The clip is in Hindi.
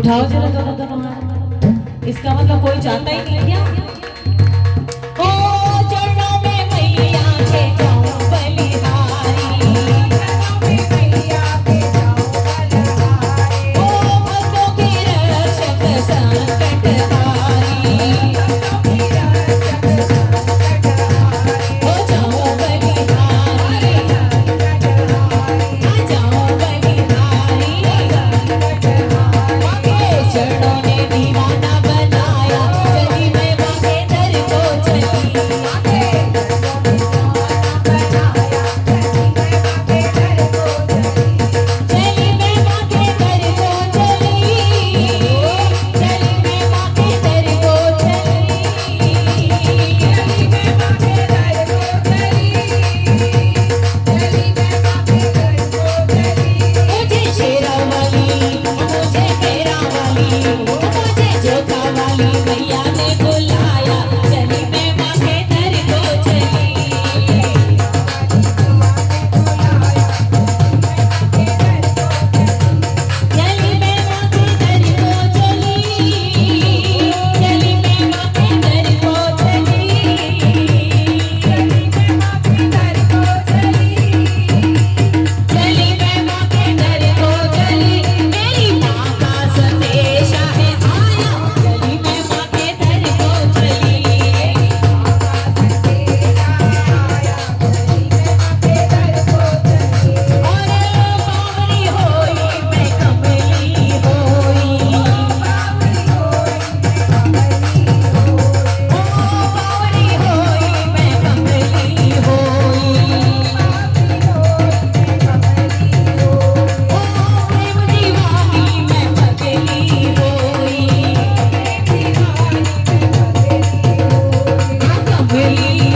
उठाओ जरा दोनों दोनों हाथ। इसका मतलब कोई चाहता ही नहीं क्या? ओ चरणों में मैया के जाऊं बलिहारी, मैया के जाऊं बलिहारी। ओ भक्तों की रक्षक संकटहारी, भक्तों की रक्षक संकटहारी। ओ जाऊं बलिहारी, आ जाऊं बलिहारी। चरणों ने दीवाना बनाया, चली मैं माँ के दर को चली। चली मैं माँ के दर को चली, चली मैं माँ के दर को चली, चली मैं माँ के दर को चली, चली मैं माँ के दर को चली। मुझे शेरा वाली, मुझे मेरा वाली, मुझे जोधा वाली मैया ने बुलाया, चली मैं माँ के दर को चली। चली मैं माँ के दर को चली, चली मैं माँ के दर को चली, चली मैं माँ के दर को चली, चली मैं माँ के दर को चली। मेरी माँ का संदेशा है आया, चली मैं माँ के दर को चली। और बावरी होई मैं कमली होई, ओ बावरी होई मैं कमली होई, ओ प्रेम दीवानी मैं पगली होई, हाँ कमली